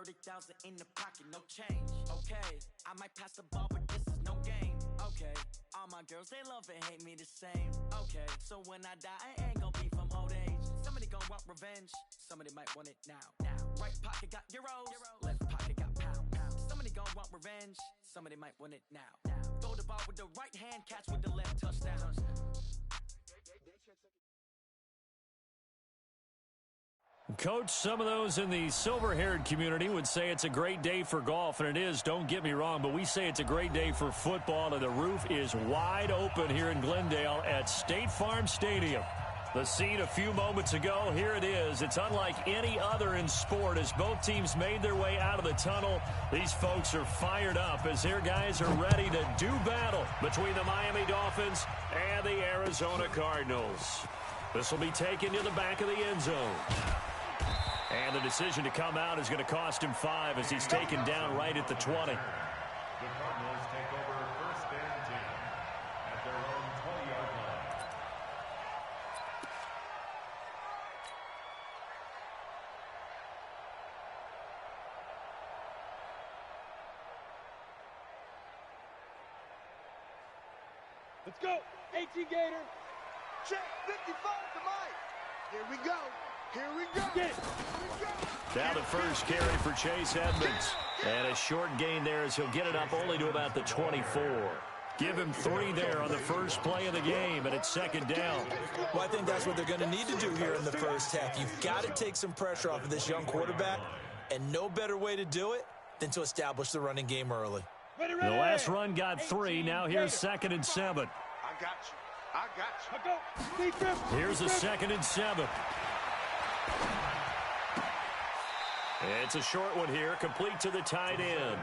30,000 in the pocket, no change. Okay, I might pass the ball, but this is no game. Okay, all my girls, they love and hate me the same. Okay, so when I die, I ain't gonna be from old age. Somebody gonna want revenge, somebody might want it now. Right pocket got euros, left pocket got pounds. Somebody gonna want revenge, somebody might want it now. Throw the ball with the right hand, catch with the left, touchdown. Coach, some of those in the silver-haired community would say it's a great day for golf, and it is, don't get me wrong, but we say it's a great day for football, and the roof is wide open here in Glendale at State Farm Stadium. The scene a few moments ago, here it is. It's unlike any other in sport as both teams made their way out of the tunnel. These folks are fired up as their guys are ready to do battle between the Miami Dolphins and the Arizona Cardinals. This will be taken to the back of the end zone. And the decision to come out is going to cost him 5 as he's taken down right at the 20. The Cardinals take over first and 10 at their own 20-yard line. Let's go. 18 Gator. Check 55 to Mike. Here we go. Here we go. Get it. Now the first carry for Chase Edmonds. And a short gain there as he'll get it up only to about the 24. Give him 3 there on the first play of the game, and it's second down. Well, I think that's what they're going to need to do here in the first half. You've got to take some pressure off of this young quarterback, and no better way to do it than to establish the running game early. Ready. The last run got 3. Now here's 2nd and 7. I got you. I got you. Go. Here's a 2nd and 7. It's a short one here, complete to the tight end.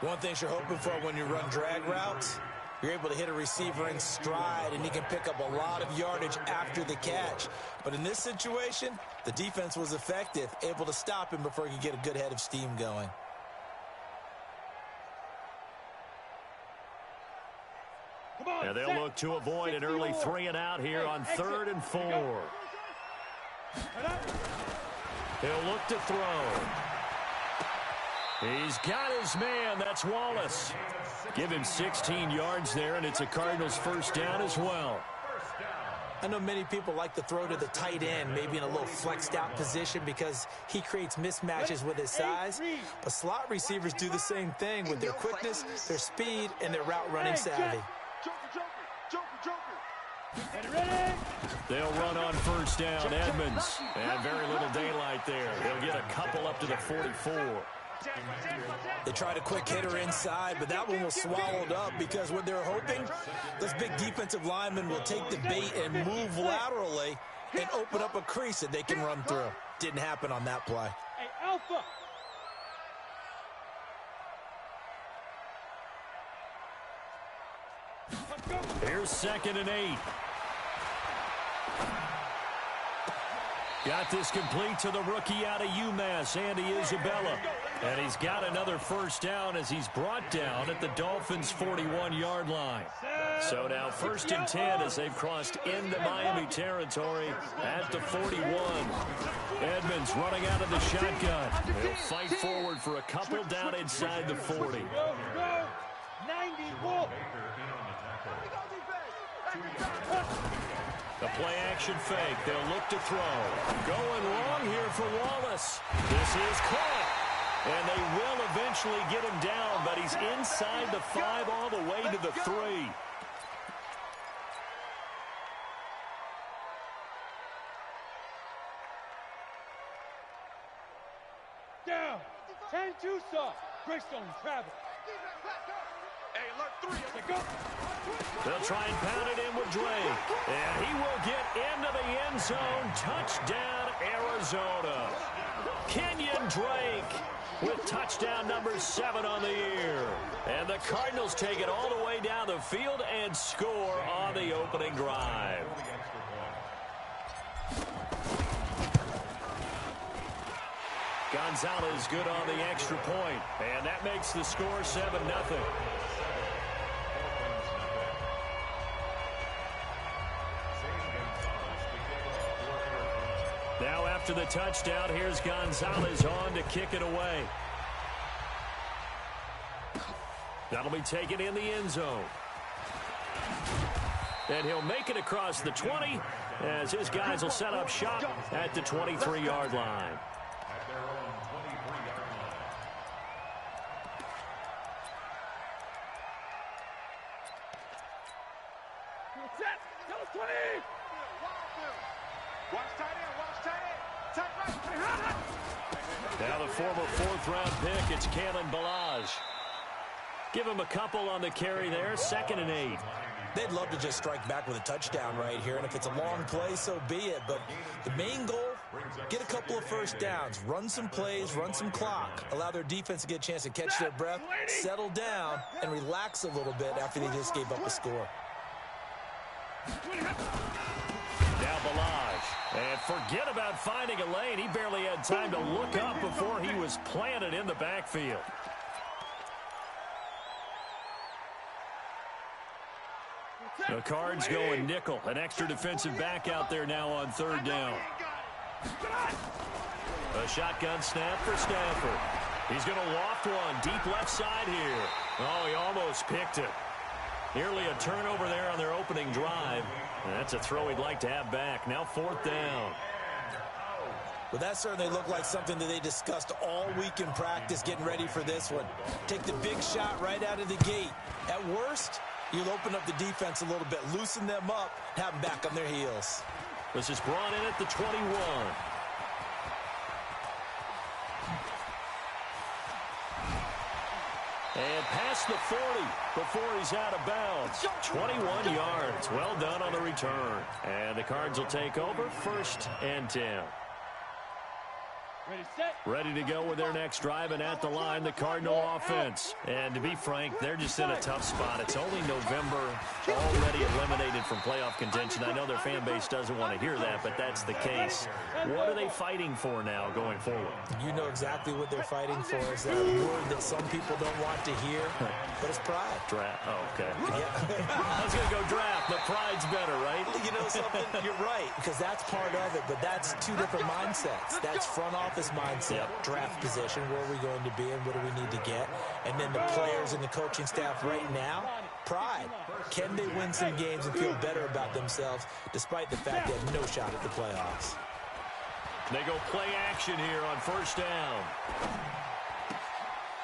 One thing you're hoping for when you run drag routes, you're able to hit a receiver in stride, and he can pick up a lot of yardage after the catch. But in this situation, the defense was effective, able to stop him before he could get a good head of steam going. And they'll look to avoid an early 3 and out here on 3rd and 4. He'll look to throw. He's got his man. That's Wallace. Give him 16 yards there, and it's a Cardinals first down as well. I know many people like to throw to the tight end, maybe in a little flexed out position because he creates mismatches with his size. But slot receivers do the same thing with their quickness, their speed, and their route running savvy. Ready. They'll run on first down, Edmonds. And very little daylight there. They'll get a couple up to the 44. They tried a quick hitter inside, but that one was swallowed up because what they're hoping, this big defensive lineman will take the bait and move laterally and open up a crease that they can run through. Didn't happen on that play. Hey, Alpha. Here's 2nd and 8. Got this complete to the rookie out of UMass, Andy Isabella. And he's got another first down as he's brought down at the Dolphins' 41-yard line. So now 1st and 10 as they've crossed into Miami territory at the 41. Edmonds running out of the shotgun. He'll fight forward for a couple down inside the 40. Go. 90. The play-action fake. They'll look to throw. Going long here for Wallace. This is caught. And they will eventually get him down, but he's inside the 5 all the way to the 3. Down. 10-2 soft. Greystone travel. Hey, alert 3. Go. They'll try and pound it in with Drake. And he will get into the end zone. Touchdown, Arizona. Kenyon Drake with touchdown number 7 on the year. And the Cardinals take it all the way down the field and score on the opening drive. Gonzalez good on the extra point. And that makes the score 7-0. Now after after the touchdown, here's Gonzalez on to kick it away. That'll be taken in the end zone. And he'll make it across the 20 as his guys will set up shop at the 23-yard line. At their own 23-yard line. Set. That was 20. Watch tight end. Watch tight end. Tight right. Now the former fourth-round pick, it's Kalen Balaj. Give him a couple on the carry there, 2nd and 8. They'd love to just strike back with a touchdown right here, and if it's a long play, so be it. But the main goal, get a couple of first downs, run some plays, run some clock, allow their defense to get a chance to catch their breath, settle down, and relax a little bit after they just gave up a score. Now Balaj. And forget about finding a lane. He barely had time to look up before he was planted in the backfield. The Cards going nickel. An extra defensive back out there now on 3rd down. A shotgun snap for Stafford. He's going to loft one deep left side here. Oh, he almost picked it. Nearly a turnover there on their opening drive. And that's a throw he'd like to have back. Now 4th down. Well, that certainly looked like something that they discussed all week in practice getting ready for this one. Take the big shot right out of the gate. At worst, you'll open up the defense a little bit, loosen them up, have them back on their heels. This is brought in at the 21. And past the 40 before he's out of bounds. 21 yards. Well done on the return. And the Cards will take over 1st and 10. Ready, set. Ready to go with their next drive, and at the line, the Cardinal offense. And to be frank, they're just in a tough spot. It's only November, already eliminated from playoff contention. I know their fan base doesn't want to hear that, but that's the case. What are they fighting for now going forward? You know exactly what they're fighting for. Is that word that some people don't want to hear, but it's pride. Draft. Oh, okay. Yeah. I was going to go draft, but pride's better, right? You know something? You're right, because that's part of it, but that's two different mindsets. That's front office mindset, draft position, where are we going to be and what do we need to get? And then the players and the coaching staff right now, pride. Can they win some games and feel better about themselves despite the fact they have no shot at the playoffs? They go play action here on 1st down.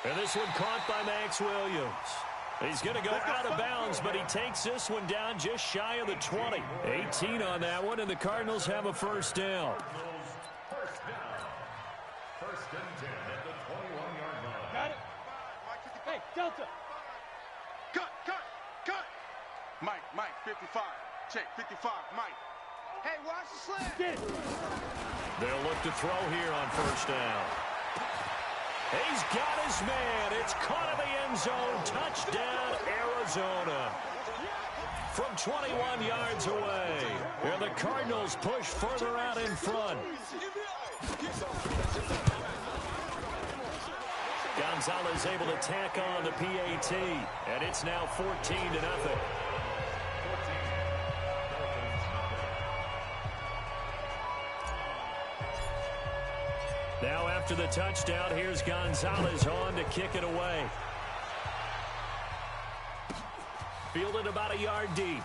And this one caught by Max Williams. He's going to go out of bounds, but he takes this one down just shy of the 20. 18 on that one, and the Cardinals have a 1st down. First and 10 at the 21-yard line. Got it. Hey, Delta. Cut. Mike, 55. Check, 55, Mike. Hey, watch the slant. Get it. They'll look to throw here on 1st down. He's got his man. It's caught in the end zone. Touchdown, Arizona. From 21 yards away. And the Cardinals push further out in front. Gonzalez able to tack on the PAT, and it's now 14-0. Now after the touchdown, here's Gonzalez on to kick it away. Fielded about a yard deep.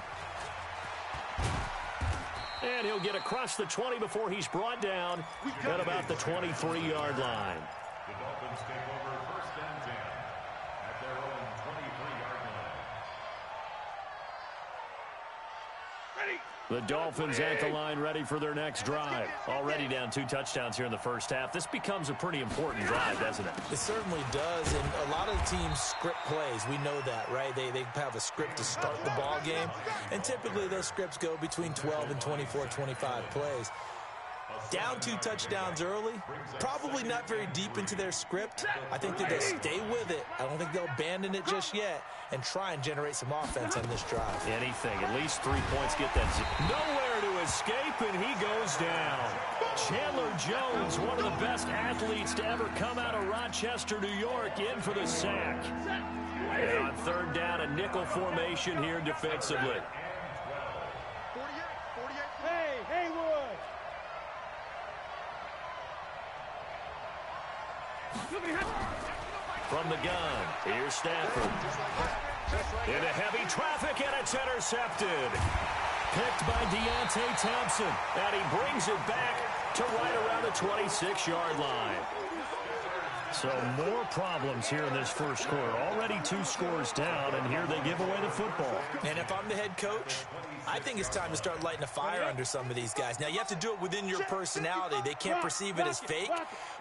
And he'll get across the 20 before he's brought down at about the 23-yard line. The Dolphins take over 1st and 10 at their own 23-yard line. Ready. The Dolphins at the line ready for their next drive. Already down 2 touchdowns here in the first half. This becomes a pretty important drive, doesn't it? It certainly does, and a lot of teams script plays. We know that, right? They have a script to start the ball game, and typically those scripts go between 12 and 24, 25 plays. Down 2 touchdowns early, probably not very deep into their script. I think that they'll stay with it. I don't think they'll abandon it just yet and try and generate some offense on this drive. Anything, at least 3 points, get that. Nowhere to escape, and he goes down. Chandler Jones, one of the best athletes to ever come out of Rochester, New York, in for the sack. And on 3rd down, a nickel formation here defensively. Hey, Haywood. From the gun, here's Stafford. Into heavy traffic, and it's intercepted. Picked by Deontay Thompson, and he brings it back to right around the 26-yard line. So more problems here in this first quarter. Already 2 scores down, and here they give away the football. And if I'm the head coach, I think it's time to start lighting a fire under some of these guys. Now, you have to do it within your personality. They can't perceive it as fake,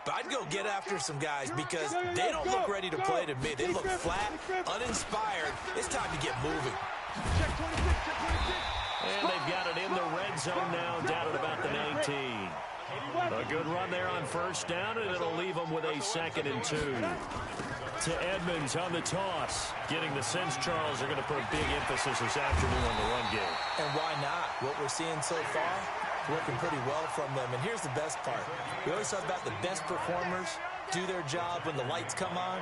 but I'd go get after some guys because they don't look ready to play to me. They look flat, uninspired. It's time to get moving. And they've got it in the red zone now, down at about the 19. A good run there on first down, and it'll leave them with a 2nd and 2. To Edmonds on the toss. Getting the sense, Charles, are going to put big emphasis this afternoon on the run game. And why not? What we're seeing so far, working pretty well from them. And here's the best part. We always talk about the best performers do their job when the lights come on.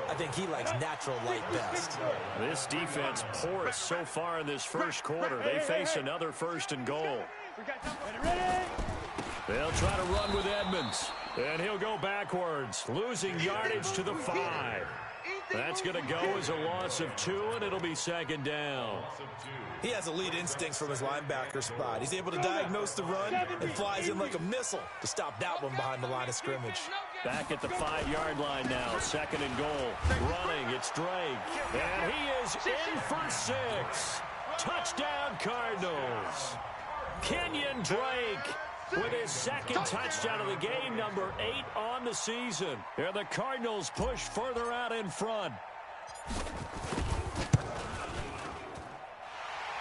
I think he likes natural light best. This defense porous so far in this first quarter. They face another 1st and goal. They'll try to run with Edmonds, and he'll go backwards, losing yardage to the 5. That's going to go as a loss of 2, and it'll be 2nd down. He has elite instincts from his linebacker spot. He's able to diagnose the run and flies in like a missile to stop that one behind the line of scrimmage. Back at the 5-yard line now, 2nd and goal. Running, it's Drake, and he is in for 6. Touchdown, Cardinals. Kenyon Drake with his 2nd touchdown of the game, number 8 on the season. And the Cardinals push further out in front.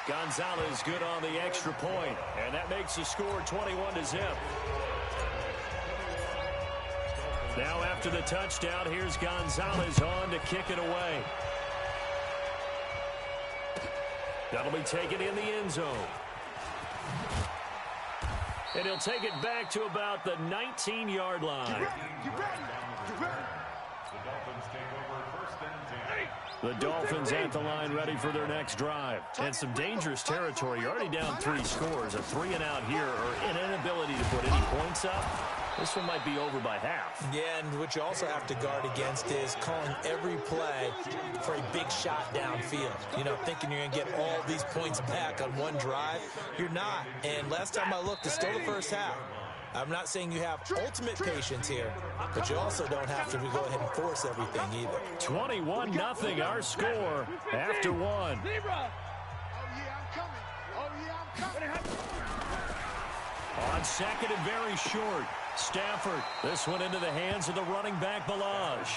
Gonzalez good on the extra point, and that makes the score 21-0. Now after the touchdown, here's Gonzalez on to kick it away. That'll be taken in the end zone. And he'll take it back to about the 19-yard line. The Dolphins at the line, ready for their next drive. And some dangerous territory. You're already down 3 scores. A 3-and-out here, or an inability to put any points up. This one might be over by half. Yeah, and what you also have to guard against is calling every play for a big shot downfield. You know, thinking you're going to get all these points back on one drive. You're not. And last time I looked, it's still the first half. I'm not saying you have ultimate patience here, but you also don't have to go ahead and force everything either. 21-0 our score after 1. Oh, yeah, I'm coming. Oh, yeah, I'm coming. On 2nd and very short. Stafford, this one into the hands of the running back, Balaj.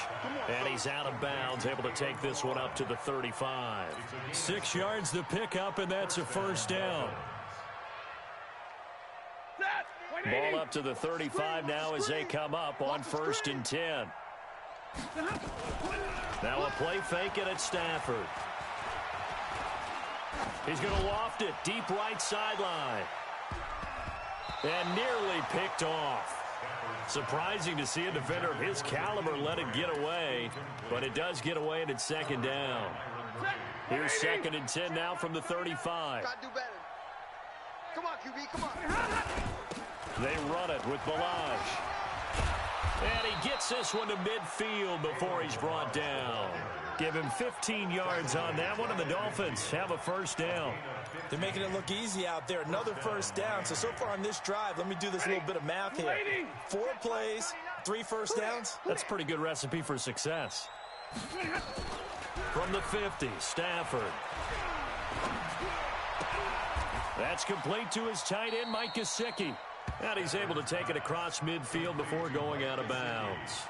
And he's out of bounds, able to take this one up to the 35. 6 yards to pick up, and that's a 1st down. Ball up to the 35 now as they come up on 1st and 10. Now a play fake, and it's Stafford. He's going to loft it deep right sideline. And nearly picked off. Surprising to see a defender of his caliber let it get away, but it does get away, and it's 2nd down. Here's 2nd and 10 now from the 35. Gotta do better. Come on, QB, come on. They run it with Balaj. And he gets this one to midfield before he's brought down. Give him 15 yards on that one, and the Dolphins have a 1st down. They're making it look easy out there. Another 1st down. So far on this drive, let me do this little bit of math here. 4 plays, 3 1st downs. That's a pretty good recipe for success. From the 50, Stafford. That's complete to his tight end, Mike Gesicki. And he's able to take it across midfield before going out of bounds.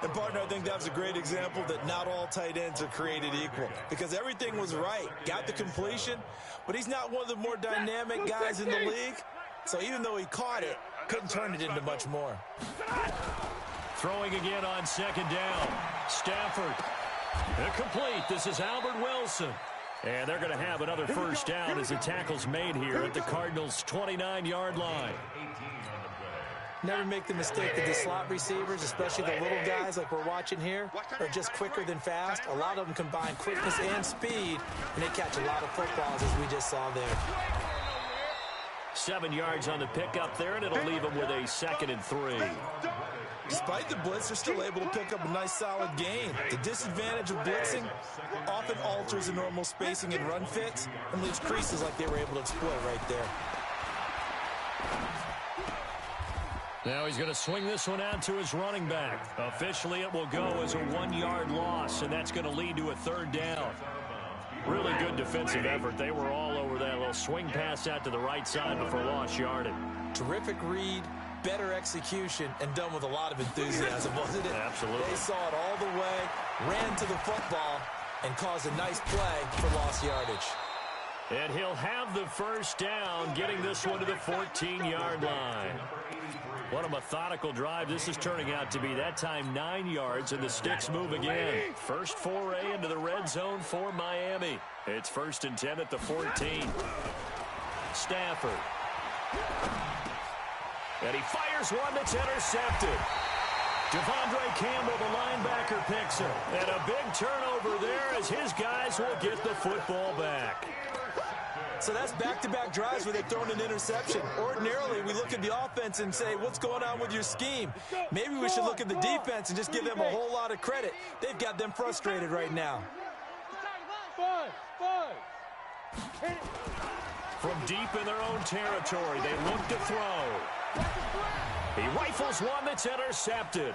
And, partner, I think that was a great example that not all tight ends are created equal. Because everything was right. Got the completion, but he's not one of the more dynamic guys in the league. So even though he caught it, couldn't turn it into much more. Throwing again on 2nd down. Stafford. Incomplete. This is Albert Wilson. And they're going to have another 1st down as the tackle's made here at the Cardinals' 29-yard line. Never make the mistake that the slot receivers, especially the little guys like we're watching here, are just quicker than fast. A lot of them combine quickness and speed, and they catch a lot of footballs, as we just saw there. 7 yards on the pickup there, and it'll leave them with a 2nd and 3. Despite the blitz, they're still able to pick up a nice, solid gain. The disadvantage of blitzing often alters the normal spacing and run fits and leaves creases like they were able to exploit right there. Now he's going to swing this one out to his running back. Officially, it will go as a 1-yard loss, and that's going to lead to a 3rd down. Really good defensive effort. They were all over that little swing pass out to the right side before lost yardage. Terrific read, better execution, and done with a lot of enthusiasm, wasn't it? Absolutely. They saw it all the way, ran to the football, and caused a nice play for lost yardage. And he'll have the 1st down, getting this one to the 14-yard line. What a methodical drive this is turning out to be. That time 9 yards, and the sticks move again. First foray into the red zone for Miami. It's 1st and 10 at the 14. Stafford. And he fires one that's intercepted. Devondre Campbell, the linebacker, picks him. And a big turnover there as his guys will get the football back. So that's back-to-back drives where they've thrown an interception. Ordinarily, we look at the offense and say, what's going on with your scheme? Maybe we should look at the defense and just give them a whole lot of credit. They've got them frustrated right now. From deep in their own territory, they look to throw. He rifles one that's intercepted.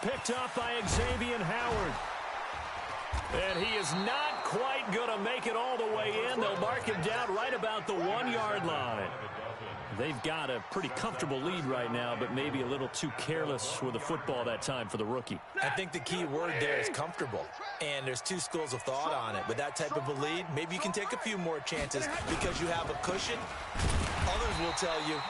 Picked up by Xavier Howard. And he is not quite going to make it all the way in. They'll mark him down right about the 1-yard line. They've got a pretty comfortable lead right now, but maybe a little too careless with the football that time for the rookie. I think the key word there is comfortable. And there's 2 schools of thought on it. With that type of a lead, maybe you can take a few more chances because you have a cushion. Others will tell you,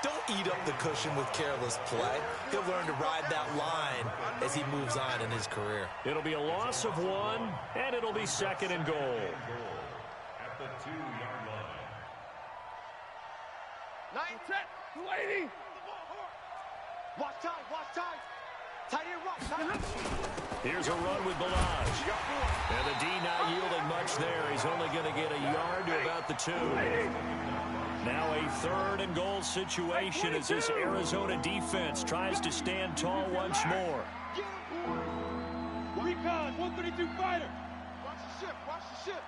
don't eat up the cushion with careless play. He'll learn to ride that line as he moves on in his career. It'll be a loss of 1, and it'll be 2nd and goal. At the 2-yard line. Lady! Watch time. Tight end rock, tight. Here's a run with Balaj. And the D not yielding much there. He's only going to get a yard to about the 2. Now a 3rd and goal situation as this Arizona defense tries to stand tall once more. Recon, 132 fighter. Watch the ship.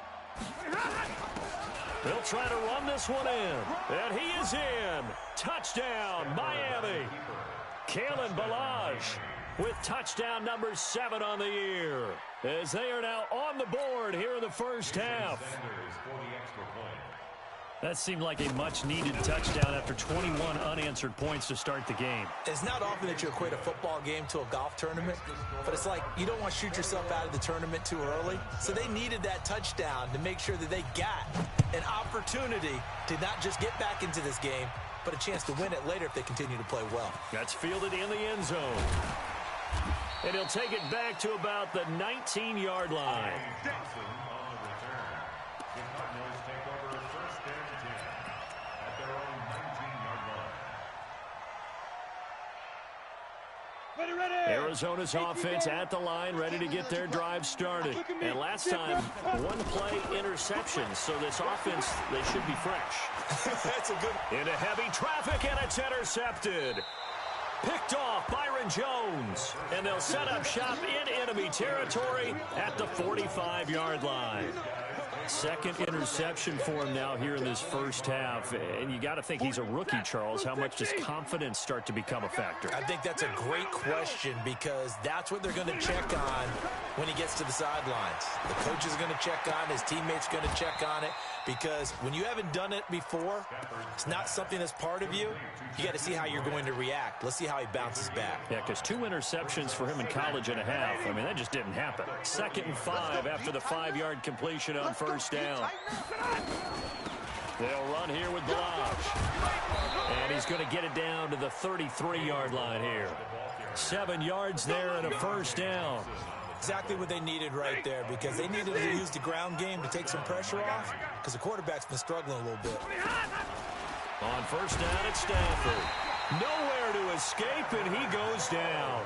They'll try to run this one in. And he is in. Touchdown, Miami. Kalen Balaj with touchdown number 7 on the year, as they are now on the board here in the first half. That seemed like a much-needed touchdown after 21 unanswered points to start the game. It's not often that you equate a football game to a golf tournament, but it's like you don't want to shoot yourself out of the tournament too early. So they needed that touchdown to make sure that they got an opportunity to not just get back into this game, but a chance to win it later if they continue to play well. That's fielded in the end zone. And he'll take it back to about the 19-yard line. Arizona's offense at the line, ready to get their drive started. And last time, 1 play interception, so this offense, they should be fresh. That's a good... Into heavy traffic, and it's intercepted. Picked off Byron Jones. And they'll set up shop in enemy territory at the 45-yard line. 2nd interception for him now here in this first half. And you got to think he's a rookie, Charles. How much does confidence start to become a factor? I think that's a great question because that's what they're going to check on when he gets to the sidelines. The coach is going to check on, his teammates going to check on it, because when you haven't done it before, it's not something that's part of you. You got to see how you're going to react. Let's see how he bounces back. Yeah, because 2 interceptions for him in college and a half. I mean, that just didn't happen. 2nd and 5 after the 5-yard completion on first down. They'll run here with Balaj. And he's going to get it down to the 33-yard line here. 7 yards there and a first down. Exactly what they needed right there, because they needed to use the ground game to take some pressure off, because the quarterback's been struggling a little bit. On first down, it's Stafford. Nowhere to escape, and he goes down.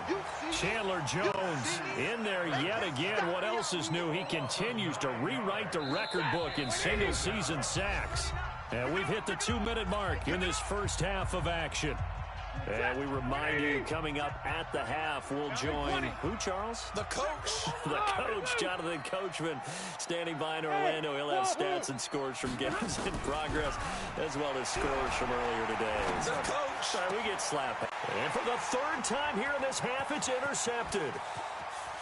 Chandler Jones in there yet again. What else is new? He continues to rewrite the record book in single-season sacks. And we've hit the 2-minute mark in this first half of action. And we remind you, coming up at the half, we'll join who, Charles? The coach. The coach, Jonathan Coachman, standing by in Orlando. He'll have stats and scores from games in progress, as well as scores from earlier today. The coach. All right, we get slapped. And for the third time here in this half, it's intercepted.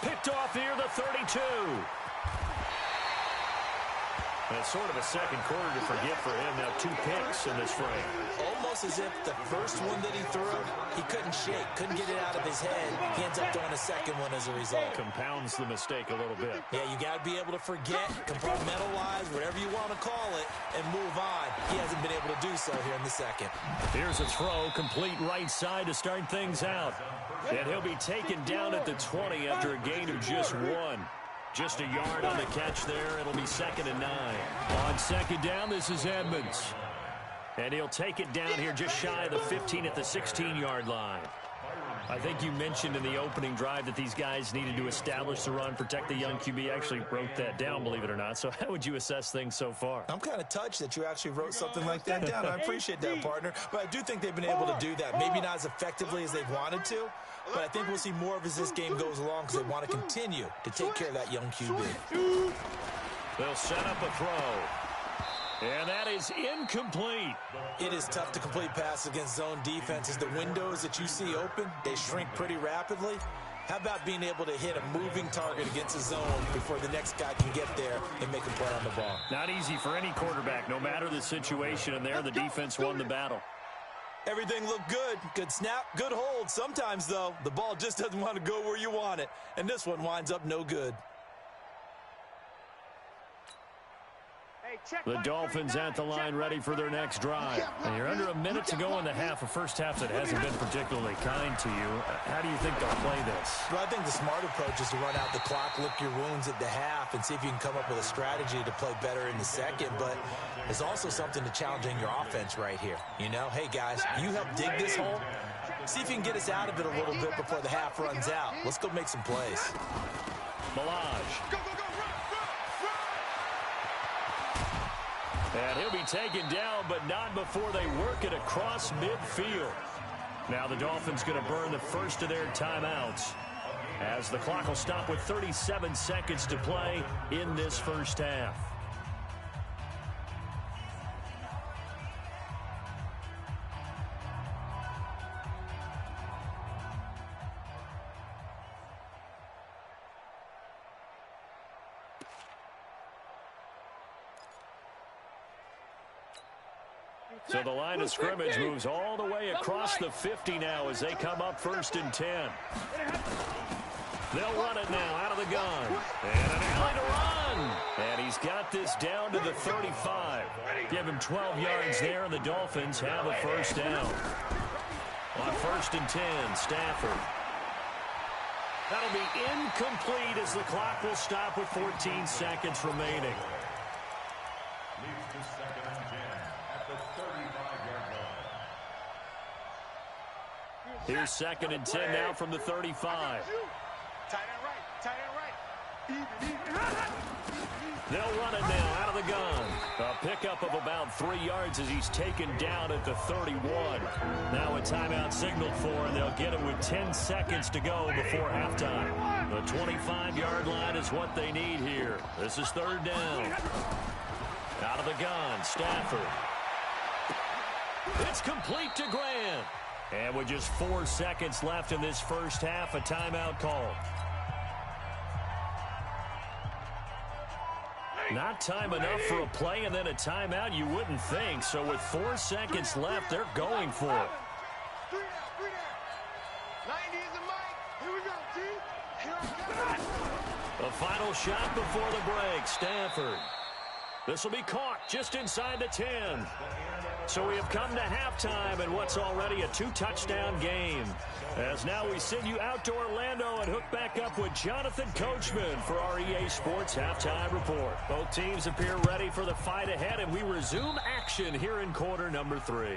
Picked off near the 32. That's sort of a second quarter to forget for him. Now 2 picks in this frame. Almost as if the first one that he threw, he couldn't shake, couldn't get it out of his head. He ends up throwing a second one as a result. Compounds the mistake a little bit. Yeah, you got to be able to forget, compartmentalize, whatever you want to call it, and move on. He hasn't been able to do so here in the second. Here's a throw, complete right side to start things out. And he'll be taken down at the 20 after a gain of just 1. Just a yard on the catch there. It'll be 2nd and 9. On second down, this is Edmonds. And he'll take it down here just shy of the 15 at the 16-yard line. I think you mentioned in the opening drive that these guys needed to establish the run, protect the young QB. Actually wrote that down, believe it or not. So how would you assess things so far? I'm kind of touched that you actually wrote something like that down. I appreciate that, partner. But I do think they've been able to do that. Maybe not as effectively as they've wanted to, but I think we'll see more of as this game goes along because they want to continue to take care of that young QB. They'll set up a throw. And that is incomplete. It is tough to complete passes against zone defenses. The windows that you see open, they shrink pretty rapidly. How about being able to hit a moving target against a zone before the next guy can get there and make a play on the ball? Not easy for any quarterback, no matter the situation. And there, the defense won the battle. Everything looked good. Good snap, good hold. Sometimes, though, the ball just doesn't want to go where you want it. And this one winds up no good. The Dolphins at the line ready for their next drive. And you're under a minute to go in the half, a first half that hasn't been particularly kind to you. How do you think they'll play this? Well, I think the smart approach is to run out the clock, lick your wounds at the half, and see if you can come up with a strategy to play better in the second. But there's also something to challenging your offense right here. You know, hey, guys, you help dig this hole. See if you can get us out of it a little bit before the half runs out. Let's go make some plays. Malage. And he'll be taken down, but not before they work it across midfield. Now the Dolphins going to burn the first of their timeouts as the clock will stop with 37 seconds to play in this first half. So the line of scrimmage moves all the way across the 50 now as they come up 1st and 10. They'll run it now out of the gun. And an alley to run. And he's got this down to the 35. Give him 12 yards there, and the Dolphins have a first down. On 1st and 10, Stafford. That'll be incomplete as the clock will stop with 14 seconds remaining. Here's 2nd and 10 now from the 35. Tight end right, tight end right. They'll run it now out of the gun. A pickup of about 3 yards as he's taken down at the 31. Now a timeout signaled for, and they'll get it with 10 seconds to go before halftime. The 25-yard line is what they need here. This is 3rd down. Out of the gun, Stafford. It's complete to Grant. And with just 4 seconds left in this first half, a timeout call. Not time enough for a play and then a timeout, you wouldn't think. So with 4 seconds left, they're going for it. 3 down. 90 is the mic. Here we go, T. Here I go. The final shot before the break, Stafford. This will be caught just inside the 10. So we have come to halftime in what's already a 2-touchdown game. As now we send you out to Orlando and hook back up with Jonathan Coachman for our EA Sports Halftime Report. Both teams appear ready for the fight ahead, and we resume action here in quarter number 3.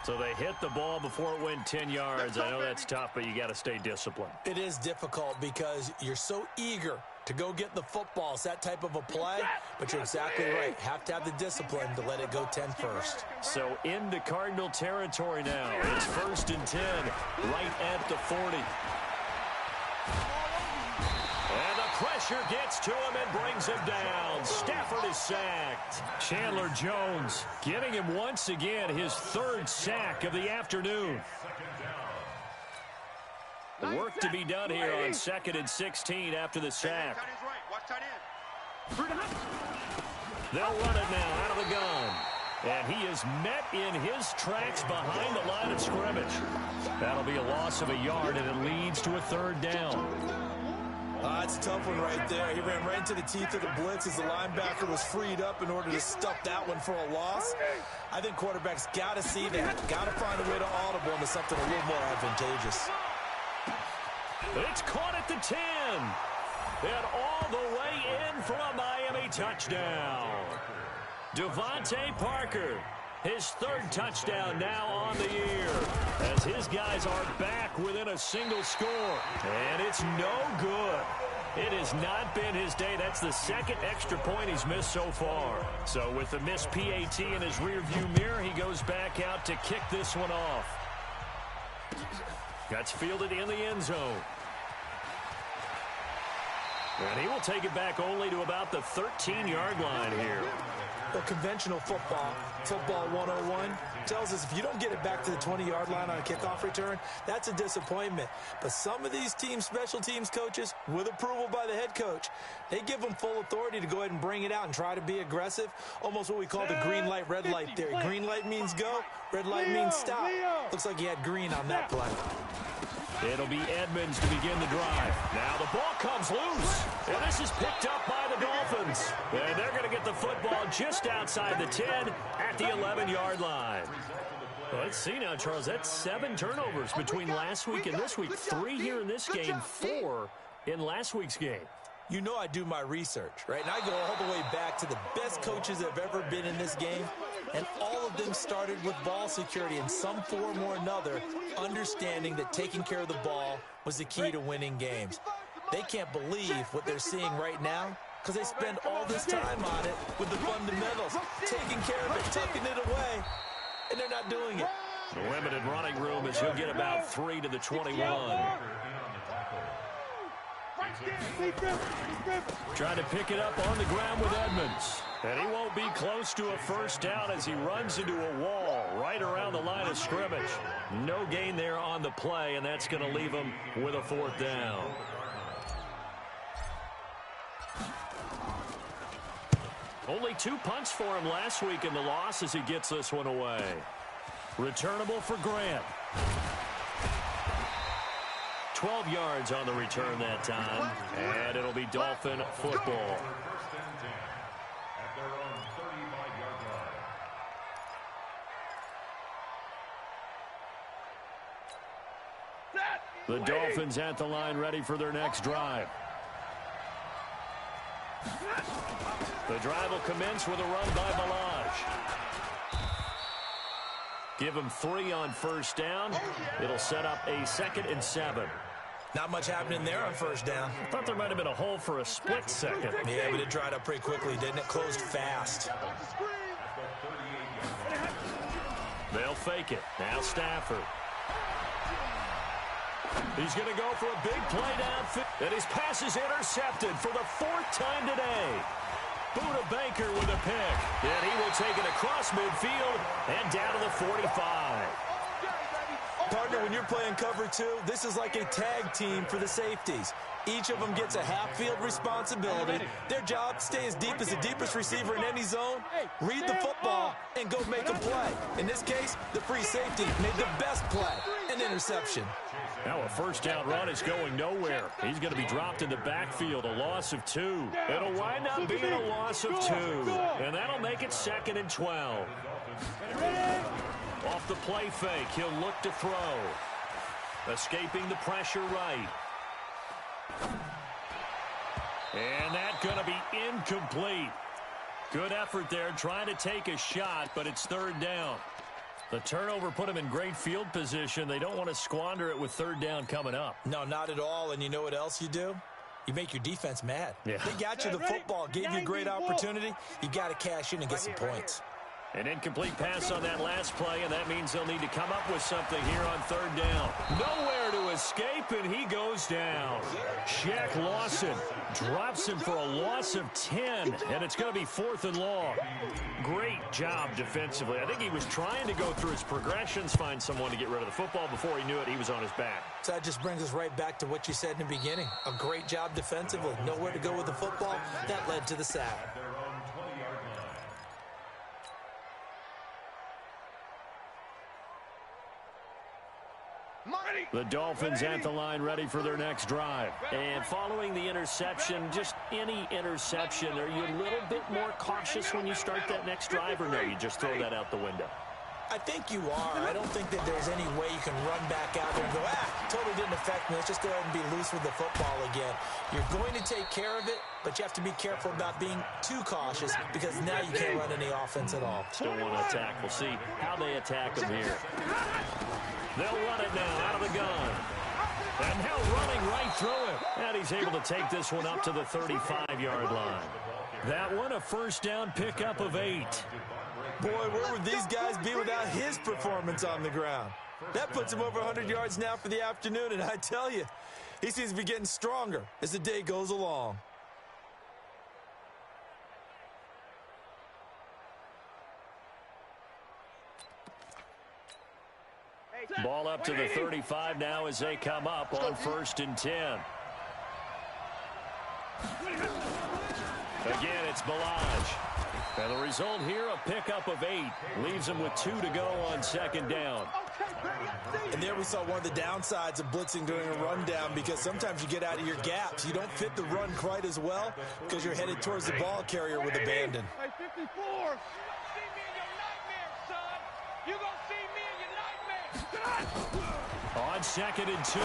So they hit the ball before it went 10 yards. I know that's tough, but you got to stay disciplined. It is difficult because you're so eager to go get the football. It's that type of a play, but you're exactly right. Have to have the discipline to let it go 10 first. So into Cardinal territory now. It's 1st and 10, right at the 40. And the pressure gets to him and brings him down. Stafford is sacked. Chandler Jones getting him once again his 3rd sack of the afternoon. Work to be done here on 2nd and 16 after the sack. They'll run it now out of the gun. And he is met in his tracks behind the line of scrimmage. That'll be a loss of a yard, and it leads to a 3rd down. It's a tough one right there. He ran right into the teeth of the blitz as the linebacker was freed up in order to stuff that one for a loss. I think quarterbacks got to see that. Got to find a way to audible into something a little more advantageous. It's caught at the 10. And all the way in for a Miami touchdown. Devontae Parker, his 3rd touchdown now on the year, as his guys are back within a single score. And it's no good. It has not been his day. That's the 2nd extra point he's missed so far. So with the missed PAT in his rearview mirror, he goes back out to kick this one off. That's fielded in the end zone. And he will take it back only to about the 13-yard line here. The conventional football 101, tells us if you don't get it back to the 20-yard line on a kickoff return, that's a disappointment. But some of these teams, special teams coaches, with approval by the head coach, they give them full authority to go ahead and bring it out and try to be aggressive, almost what we call the green light, red light theory. Green light means go, red light means stop. Looks like he had green on that play. It'll be Edmonds to begin the drive. Now the ball comes loose. And this is picked up by the Dolphins. And they're going to get the football just outside the 10 at the 11-yard line. Well, let's see now, Charles. That's 7 turnovers between last week and this week. 3 here in this game, 4 in last week's game. You know I do my research, right? And I go all the way back to the best coaches that have ever been in this game. And all of them started with ball security in some form or another, understanding that taking care of the ball was the key to winning games. They can't believe what they're seeing right now because they spend all this time on it with the fundamentals, taking care of it, tucking it away, and they're not doing it. The limited running room as he'll get about 3 to the 21. Trying to pick it up on the ground with Edmonds. And he won't be close to a 1st down as he runs into a wall right around the line of scrimmage. No gain there on the play, and that's going to leave him with a 4th down. Only 2 punts for him last week in the loss as he gets this one away. Returnable for Grant. 12 yards on the return that time, and it'll be Dolphin football. The Dolphins at the line ready for their next drive. The drive will commence with a run by Balaj. Give him 3 on 1st down. It'll set up a 2nd and 7. Not much happening there on 1st down. I thought there might have been a hole for a split second. Yeah, but it dried up pretty quickly, didn't it? Closed fast. They'll fake it. Now Stafford. He's going to go for a big play downfield. And his pass is intercepted for the 4th time today. Buda Baker with a pick. And he will take it across midfield and down to the 45. Partner, when you're playing cover 2, this is like a tag team for the safeties. Each of them gets a half-field responsibility. Their job, stay as deep as the deepest receiver in any zone, read the football, and go make a play. In this case, the free safety made the best play, an interception. Now a 1st down run is going nowhere. He's going to be dropped in the backfield, a loss of 2. It'll wind up being a loss of 2, and that'll make it 2nd and 12. Off the play fake, he'll look to throw. Escaping the pressure right. And that's going to be incomplete. Good effort there trying to take a shot, but it's 3rd down. The turnover put them in great field position. They don't want to squander it with third down coming up. No, not at all. And you know what else you do? You make your defense mad. Yeah. They got you the football, gave you a great opportunity. You got to cash in and get some points. An incomplete pass on that last play, and that means they'll need to come up with something here on third down. Nowhere to escape, and he goes down. Shaq Lawson drops him for a loss of 10, and it's going to be 4th and long. Great job defensively. I think he was trying to go through his progressions, find someone to get rid of the football. Before he knew it, he was on his back. So that just brings us right back to what you said in the beginning. A great job defensively. Nowhere to go with the football. That led to the sack. The Dolphins at the line, ready for their next drive. And following the interception, just any interception, are you a little bit more cautious when you start that next drive, or no, you just throw that out the window? I think you are. I don't think that there's any way you can run back out there and go, totally didn't affect me. Let's just go ahead and be loose with the football again. You're going to take care of it, but you have to be careful about being too cautious because now you can't run any offense at all. Still want to attack. We'll see how they attack them here. They'll run it now out of the gun. And now running right through it. And he's able to take this one up to the 35-yard line. That one a first down pickup of 8. Boy, where would these guys be without his performance on the ground? That puts him over 100 yards now for the afternoon, and I tell you, he seems to be getting stronger as the day goes along. Ball up to the 35 now as they come up on 1st and 10. Again, it's Balaj. And the result here, a pickup of 8. Leaves him with 2 to go on 2nd down. And there we saw one of the downsides of blitzing during a rundown because sometimes you get out of your gaps. You don't fit the run quite as well because you're headed towards the ball carrier with abandon. Hey, 54. On 2nd and 2,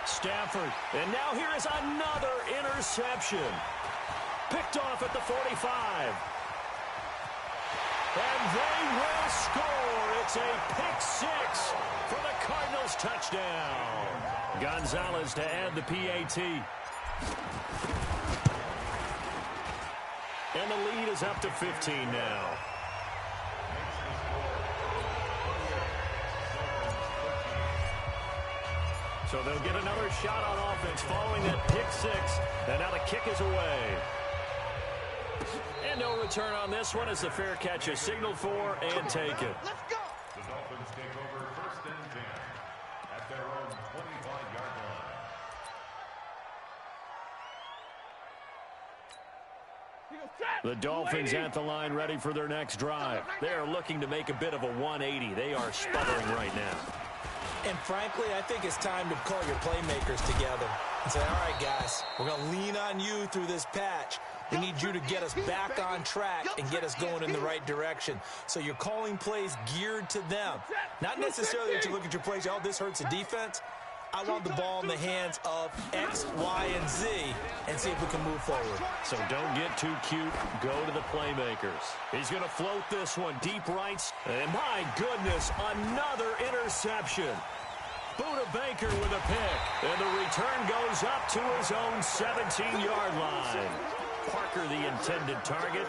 Stafford. And now here is another interception. Picked off at the 45. And they will score. It's a pick-6 for the Cardinals touchdown. Gonzalez to add the PAT. And the lead is up to 15 now. So they'll get another shot on offense following that pick-6. And now the kick is away. And no return on this one as the fair catch is signaled for and taken. The Dolphins take over 1st and 10 at their own 25-yard line. The Dolphins at the line ready for their next drive. They are looking to make a bit of a 180. They are sputtering right now. And frankly, I think it's time to call your playmakers together and say, all right, guys, we're going to lean on you through this patch. We need you to get us back on track and get us going in the right direction. So you're calling plays geared to them. Not necessarily that you look at your plays, oh, this hurts the defense. I want the ball in the hands of X, Y, and Z and see if we can move forward. So don't get too cute. Go to the playmakers. He's going to float this one deep right. And my goodness, another interception. Buda Baker with a pick. And the return goes up to his own 17-yard line. Parker, the intended target.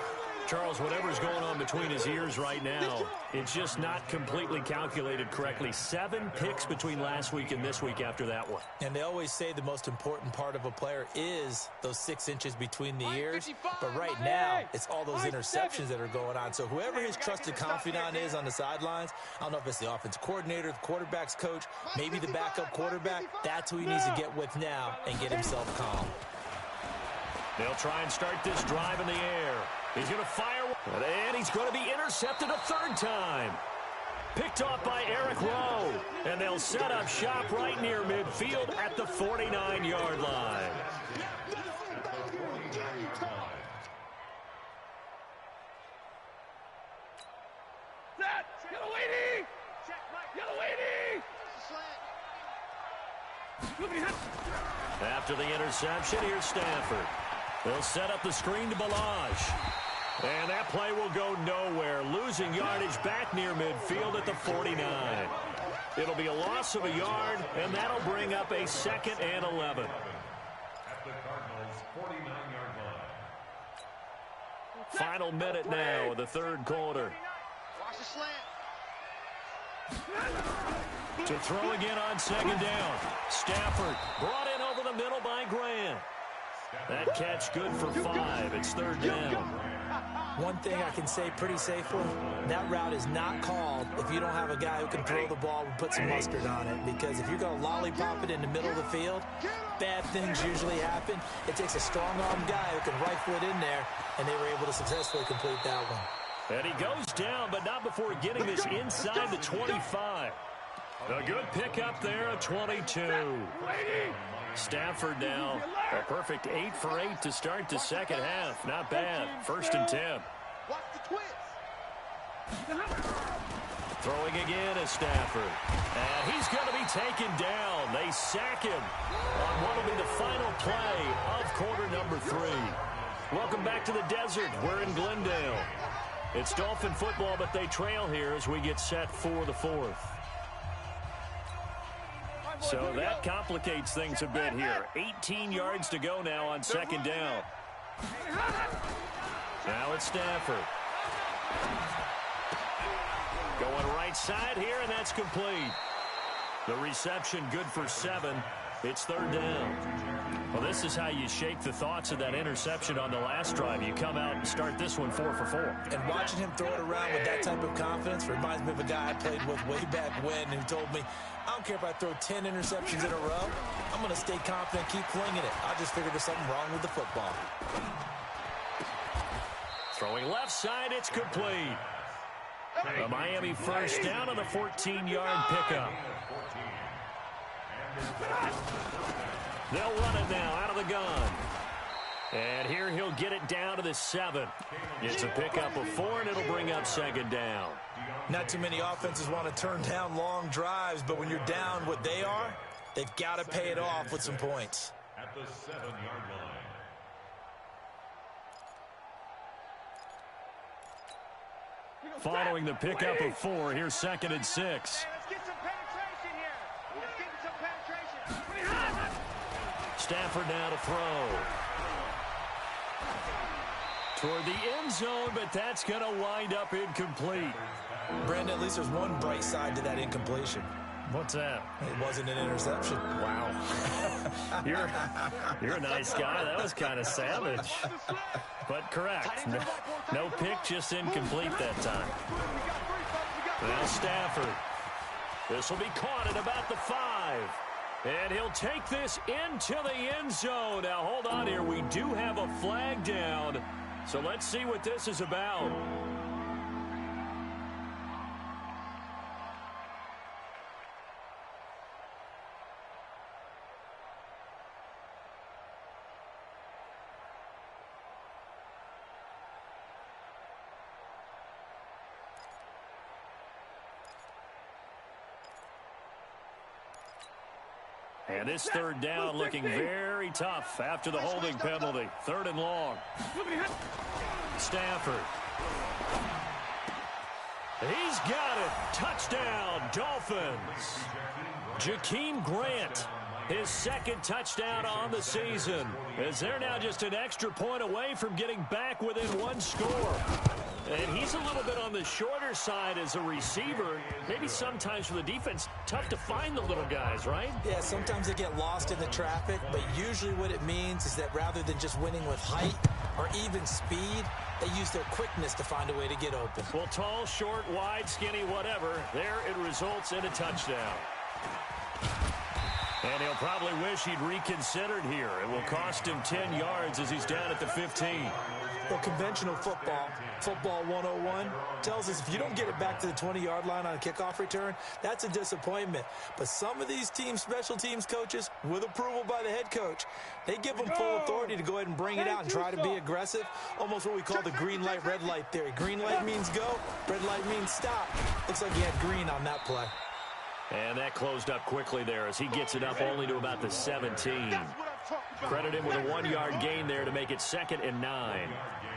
Charles, whatever's going on between his ears right now, it's just not completely calculated correctly. 7 picks between last week and this week after that one. And they always say the most important part of a player is those 6 inches between the ears. But right now, it's all those interceptions that are going on. So whoever his trusted confidant is on the sidelines, I don't know if it's the offensive coordinator, the quarterback's coach, maybe the backup quarterback, that's who he needs to get with now and get himself calm. They'll try and start this drive in the air. He's going to fire, and he's going to be intercepted a 3rd time. Picked off by Eric Rowe, and they'll set up shop right near midfield at the 49-yard line. After the interception, here's Stafford. They'll set up the screen to Balaj. And that play will go nowhere, losing yardage back near midfield at the 49. It'll be a loss of a yard, and that'll bring up a 2nd and 11. At the Cardinals' 49-yard line. Final minute now of the third quarter. Watch the slant. To throw again on 2nd down. Stafford brought in over the middle by Grant. That catch good for 5. It's 3rd down. One thing I can say pretty safely, that route is not called if you don't have a guy who can throw the ball and put some mustard on it. Because if you're going to lollipop it in the middle of the field, bad things usually happen. It takes a strong-armed guy who can rifle it in there, and they were able to successfully complete that one. And he goes down, but not before getting this inside the 25. A good pickup there at 22. Stafford now a perfect 8 for 8 to start the second half. Not bad. 1st and 10. Watch the twist. Throwing again is Stafford. And he's going to be taken down. They sack him on what will be the final play of quarter number 3. Welcome back to the desert. We're in Glendale. It's Dolphin football, but they trail here as we get set for the 4th. So that complicates things a bit here. 18 yards to go now on 2nd down. Now it's Stafford. Going right side here, and that's complete. The reception good for 7. It's 3rd down. Well, this is how you shake the thoughts of that interception on the last drive. You come out and start this one 4 for 4. And watching him throw it around with that type of confidence reminds me of a guy I played with way back when who told me, I don't care if I throw 10 interceptions in a row. I'm going to stay confident, keep flinging it. I just figured there's something wrong with the football. Throwing left side, it's complete. A Miami 1st down on the 14-yard pickup. They'll run it now out of the gun. And here he'll get it down to the 7. It's a pickup of 4, and it'll bring up 2nd down. Not too many offenses want to turn down long drives, but when you're down what they are, they've got to pay it off with some points. At the 7-yard line. Following the pickup of 4, here's 2nd and 6. Hey, let's get some penetration here. Let's get some penetration. Stafford now to throw. Toward the end zone, but that's going to wind up incomplete. Brandon, at least there's one bright side to that incompletion. What's that? It wasn't an interception. Wow. You're a nice guy. That was kind of savage. But correct. No pick, just incomplete that time. Now Stafford. This will be caught at about the 5. And he'll take this into the end zone. Now, hold on here. We do have a flag down. So let's see what this is about. And this 3rd down looking very tough after the holding penalty. 3rd and long. Stafford. He's got it. Touchdown, Dolphins. Jakeem Grant, his 2nd touchdown on the season, as they're now just an extra point away from getting back within 1 score. And he's a little bit on the shorter side as a receiver. Maybe sometimes for the defense, tough to find the little guys, right? Yeah, sometimes they get lost in the traffic, but usually what it means is that rather than just winning with height or even speed, they use their quickness to find a way to get open. Well, tall, short, wide, skinny, whatever, there it results in a touchdown. And he'll probably wish he'd reconsidered here. It will cost him 10 yards as he's down at the 15. Well, conventional football 101, tells us if you don't get it back to the 20-yard line on a kickoff return, that's a disappointment. But some of these special teams coaches, with approval by the head coach, they give them full authority to go ahead and bring it out and try to be aggressive, almost what we call the green light, red light theory. Green light means go, red light means stop. Looks like he had green on that play. And that closed up quickly there as he gets it up only to about the 17. Credit him with a 1-yard gain there to make it 2nd and 9.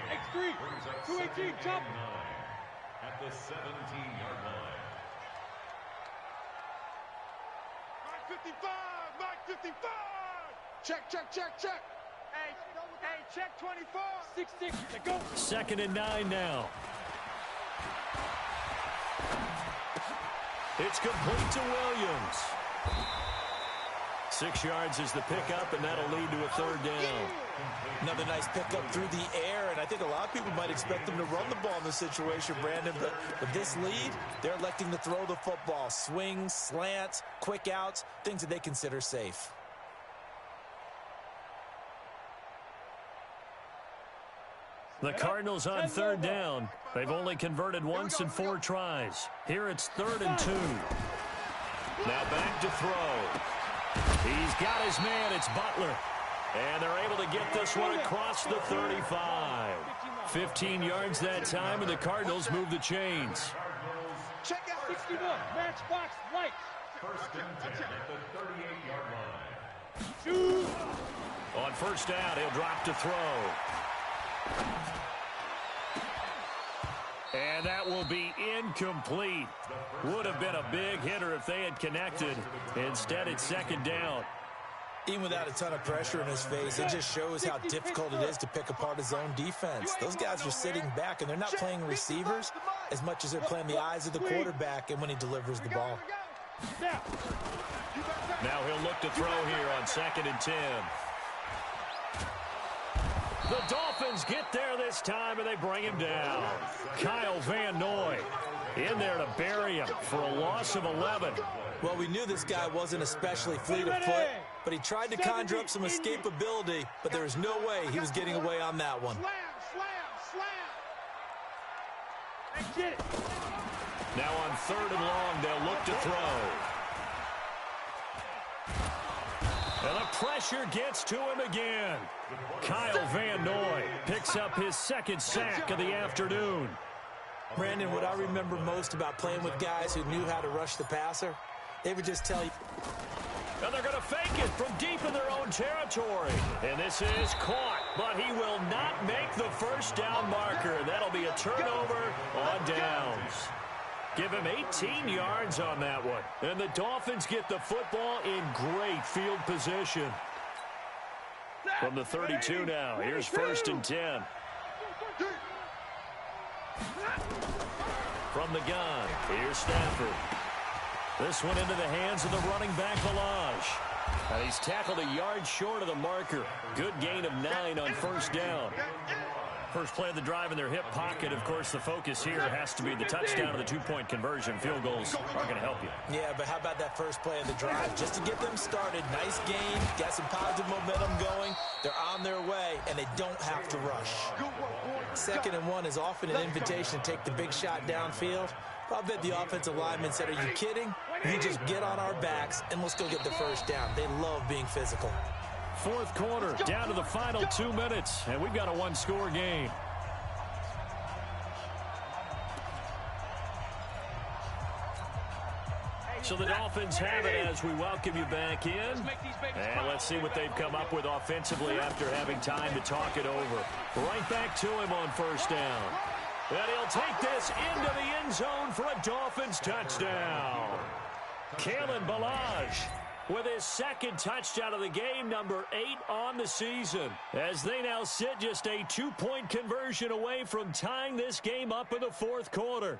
X3, brings up 218, second jump. and 9 at the 17-yard line. Mike 55, Mike 55. Check, check, check, check. Hey, check 24. 6-6, they go. Second and 9 now. It's complete to Williams. 6 yards is the pickup, and that'll lead to a third down. Another nice pickup through the air, and I think a lot of people might expect them to run the ball in this situation, Brandon, but with this lead, they're electing to throw the football. Swings, slants, quick outs, things that they consider safe. The Cardinals on third down. They've only converted once in 4 tries. Here it's 3rd and 2. Now back to throw. He's got his man. It's Butler. And they're able to get this one across the 35. 15 yards that time, and the Cardinals move the chains. Check out 61, matchbox lights. First and 10 at the 38-yard line. Shoot. On first down, he'll drop to throw. And that will be incomplete. Would have been a big hitter if they had connected. Instead, it's second down. Even without a ton of pressure in his face, it just shows how difficult it is to pick apart his own defense. Those guys are sitting back, and they're not playing receivers as much as they're playing the eyes of the quarterback and when he delivers the ball. Now he'll look to throw here on 2nd and 10. The Dolphins get there this time, and they bring him down. Kyle Van Noy in there to bury him for a loss of 11. Well, we knew this guy wasn't especially fleet of foot, but he tried to conjure up some escapability, but there was no way he was getting away on that one. Get it. Now on 3rd and long, they'll look to throw. And the pressure gets to him again. Kyle Van Noy picks up his 2nd sack of the afternoon. Brandon, what I remember most about playing with guys who knew how to rush the passer, they would just tell you. And they're going to fake it from deep in their own territory. And this is caught, but he will not make the first down marker. That'll be a turnover on downs. Give him 18 yards on that one. And the Dolphins get the football in great field position. From the 32 now, here's 1st and 10. From the gun, here's Stafford. This one into the hands of the running back, Valage. And he's tackled a yard short of the marker. Good gain of 9 on first down. First play of the drive in their hip pocket. Of course, the focus here has to be the touchdown of the 2-point conversion. Field goals are going to help you. Yeah, but how about that first play of the drive? Just to get them started. Nice game. Got some positive momentum going. They're on their way, and they don't have to rush. 2nd and 1 is often an invitation to take the big shot downfield. I bet the offensive lineman said, are you kidding? You just get on our backs, and let's go get the first down. They love being physical. 4th quarter, down to the final 2 minutes, and we've got a 1-score game. So the Dolphins have it as we welcome you back in. And let's see what they've come up with offensively after having time to talk it over. Right back to him on first down. And he'll take this into the end zone for a Dolphins touchdown. Kalen Ballage with his 2nd touchdown of the game, number 8 on the season, as they now sit just a 2-point conversion away from tying this game up in the 4th quarter.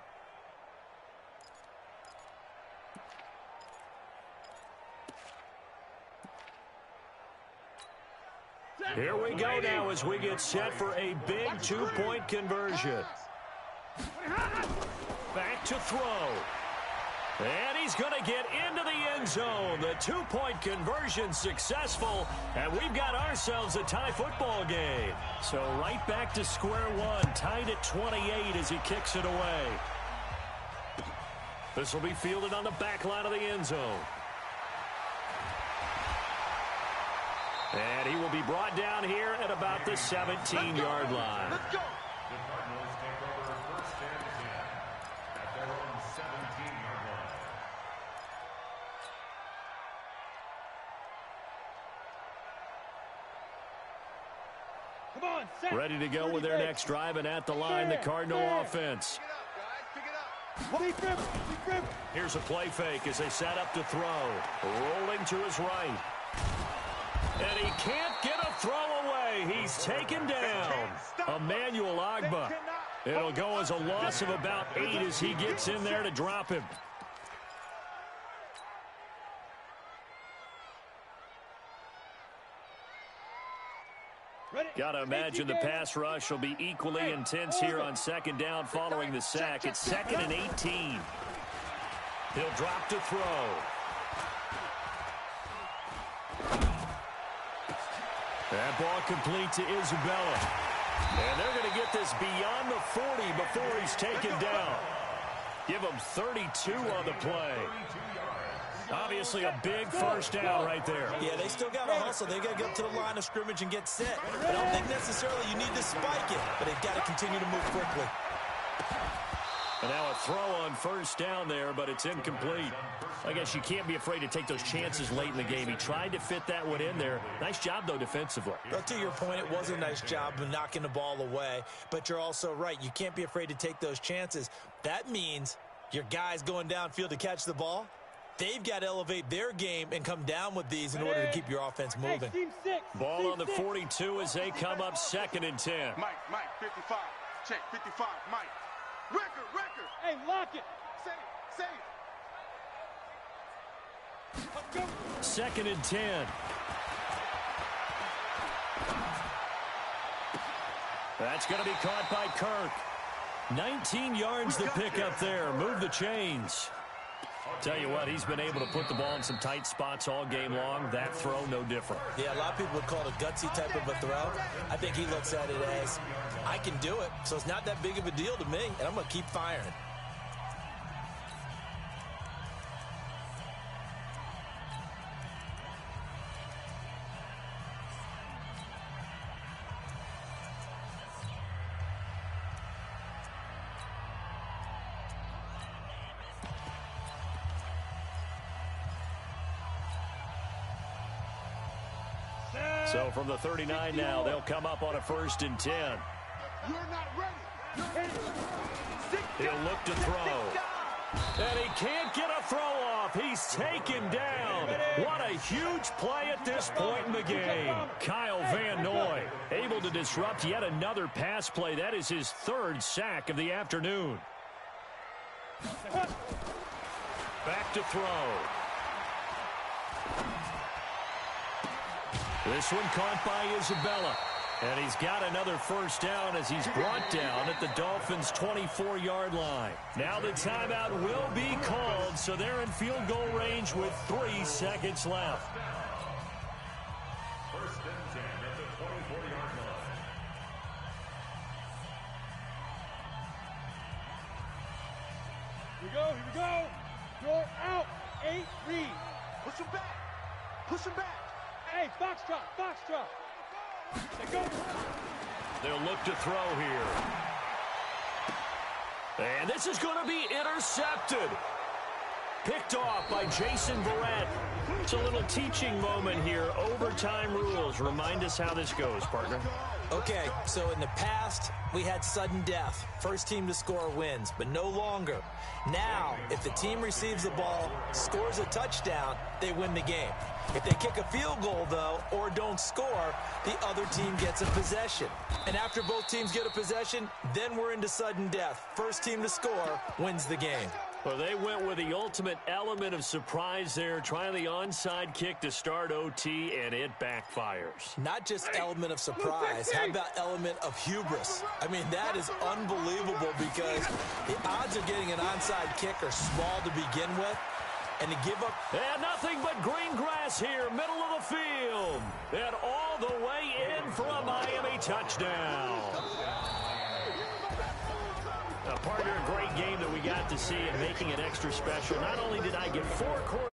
Here we go now as we get set for a big 2-point conversion. Back to throw. And he's going to get into the end zone. The 2-point conversion successful, and we've got ourselves a tie football game. So right back to square one, tied at 28 as he kicks it away. This will be fielded on the back line of the end zone. And he will be brought down here at about the 17-yard line. The Cardinals take over 1st and 10 at their own 17-yard line. Come on, set. Ready to go with their next drive, and at the line, the Cardinal offense. Here's a play fake as they set up to throw. Rolling to his right. And he can't get a throw away. He's taken down. Emmanuel Agba. It'll go as a loss of about 8 as he gets in there to drop him. Got to imagine the pass rush will be equally intense here on second down following the sack. It's 2nd and 18. He'll drop to throw. That ball complete to Isabella. And they're going to get this beyond the 40 before he's taken down. Give him 32 on the play. Obviously a big first down right there. Yeah, they still got to hustle. They got to get up to the line of scrimmage and get set. I don't think necessarily you need to spike it, but they've got to continue to move quickly. And now a throw on first down there, but it's incomplete. I guess you can't be afraid to take those chances late in the game. He tried to fit that one in there. Nice job, though, defensively. But to your point, it was a nice job of knocking the ball away. But you're also right. You can't be afraid to take those chances. That means your guys going downfield to catch the ball, they've got to elevate their game and come down with these in order to keep your offense moving. Ball on the 42 as they come up 2nd and 10. Mike, 55. Check, 55, Mike. Record. Hey, lock it. Save. Let's go. 2nd and 10. That's going to be caught by Kirk. 19 yards to pick up there. Move the chains. Tell you what, he's been able to put the ball in some tight spots all game long. That throw, no different. Yeah, a lot of people would call it a gutsy type of a throw. I think he looks at it as, I can do it, so it's not that big of a deal to me, and I'm going to keep firing. So from the 39 now, they'll come up on a 1st and 10. You're not ready. He'll look to throw. And he can't get a throw off. He's taken down. What a huge play at this point in the game. Kyle Van Noy able to disrupt yet another pass play. That is his 3rd sack of the afternoon. Back to throw. This one caught by Isabella. And he's got another first down as he's brought down at the Dolphins' 24-yard line. Now the timeout will be called, so they're in field goal range with 3 seconds left. 1st and 10 at the 24-yard line. Here we go. You're out. 8 read. Push him back. Hey, Foxtrot. They go. They'll look to throw here. And this is going to be intercepted. Picked off by Jason Verrett. It's a little teaching moment here. Overtime rules. Remind us how this goes, partner. Okay, so in the past, we had sudden death. First team to score wins, but no longer. Now, if the team receives the ball, scores a touchdown, they win the game. If they kick a field goal, though, or don't score, the other team gets a possession. And after both teams get a possession, then we're into sudden death. First team to score wins the game. Well, they went with the ultimate element of surprise there, trying the onside kick to start OT, and it backfires. Not just element of surprise. How about element of hubris? I mean, that is unbelievable because the odds of getting an onside kick are small to begin with. And to give up... And nothing but green grass here, middle of the field. And all the way in for a Miami touchdown. Partner, a great game that we got to see and making it extra special. Not only did I get 4 quarters...